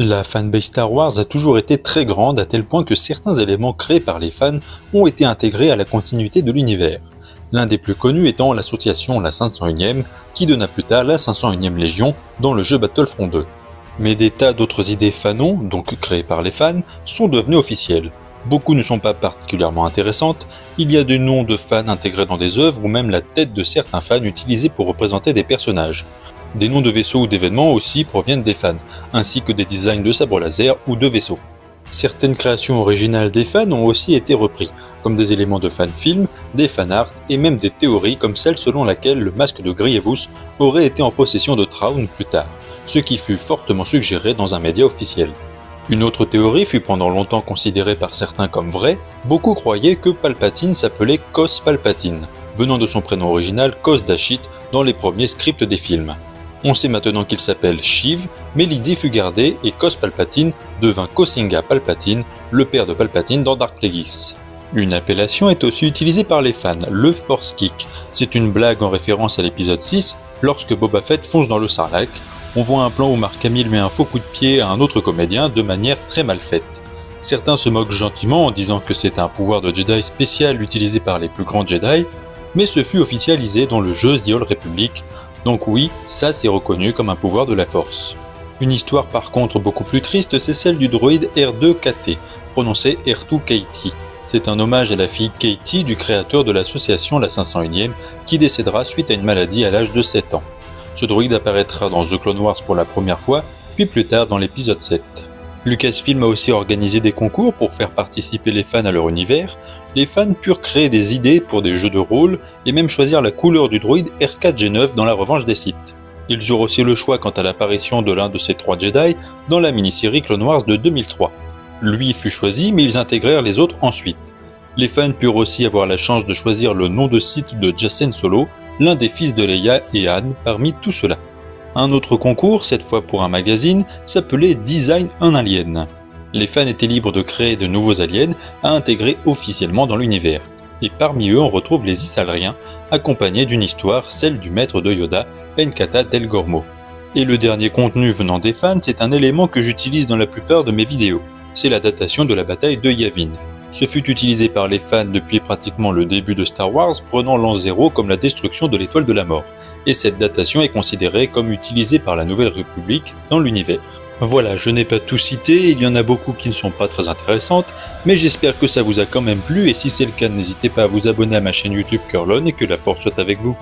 La fanbase Star Wars a toujours été très grande à tel point que certains éléments créés par les fans ont été intégrés à la continuité de l'univers. L'un des plus connus étant l'association la 501e qui donna plus tard la 501e Légion dans le jeu Battlefront 2. Mais des tas d'autres idées fanon, donc créées par les fans, sont devenues officielles. Beaucoup ne sont pas particulièrement intéressantes, il y a des noms de fans intégrés dans des œuvres ou même la tête de certains fans utilisés pour représenter des personnages. Des noms de vaisseaux ou d'événements aussi proviennent des fans, ainsi que des designs de sabres laser ou de vaisseaux. Certaines créations originales des fans ont aussi été repris, comme des éléments de fan-film, des fan-art et même des théories comme celle selon laquelle le masque de Grievous aurait été en possession de Thrawn plus tard, ce qui fut fortement suggéré dans un média officiel. Une autre théorie fut pendant longtemps considérée par certains comme vraie, beaucoup croyaient que Palpatine s'appelait Kos Palpatine, venant de son prénom original Kos Dashit dans les premiers scripts des films. On sait maintenant qu'il s'appelle Sheev, mais l'idée fut gardée et Kos Palpatine devint Kosinga Palpatine, le père de Palpatine dans Dark Plagueis. Une appellation est aussi utilisée par les fans, le Force Kick. C'est une blague en référence à l'épisode 6, lorsque Boba Fett fonce dans le Sarlacc. On voit un plan où Mark Hamill met un faux coup de pied à un autre comédien de manière très mal faite. Certains se moquent gentiment en disant que c'est un pouvoir de Jedi spécial utilisé par les plus grands Jedi, mais ce fut officialisé dans le jeu The Old Republic, donc oui, ça c'est reconnu comme un pouvoir de la Force. Une histoire par contre beaucoup plus triste, c'est celle du droïde R2-KT, prononcé R2-KT. C'est un hommage à la fille Katie du créateur de l'association la 501e qui décédera suite à une maladie à l'âge de 7 ans. Ce droïde apparaîtra dans The Clone Wars pour la première fois, puis plus tard dans l'épisode 7. Lucasfilm a aussi organisé des concours pour faire participer les fans à leur univers. Les fans purent créer des idées pour des jeux de rôle et même choisir la couleur du droïde R4-G9 dans la revanche des Sith. Ils eurent aussi le choix quant à l'apparition de l'un de ces trois Jedi dans la mini-série Clone Wars de 2003. Lui fut choisi, mais ils intégrèrent les autres ensuite. Les fans purent aussi avoir la chance de choisir le nom de Sith de Jacen Solo, l'un des fils de Leia et Han parmi tout cela. Un autre concours, cette fois pour un magazine, s'appelait Design un alien. Les fans étaient libres de créer de nouveaux aliens à intégrer officiellement dans l'univers. Et parmi eux, on retrouve les Isalriens, accompagnés d'une histoire, celle du maître de Yoda, Nkata Del Gormo. Et le dernier contenu venant des fans, c'est un élément que j'utilise dans la plupart de mes vidéos. C'est la datation de la bataille de Yavin. Ce fut utilisé par les fans depuis pratiquement le début de Star Wars, prenant l'an 0 comme la destruction de l'étoile de la mort. Et cette datation est considérée comme utilisée par la Nouvelle République dans l'univers. Voilà, je n'ai pas tout cité, il y en a beaucoup qui ne sont pas très intéressantes, mais j'espère que ça vous a quand même plu et si c'est le cas, n'hésitez pas à vous abonner à ma chaîne YouTube Curlon et que la force soit avec vous.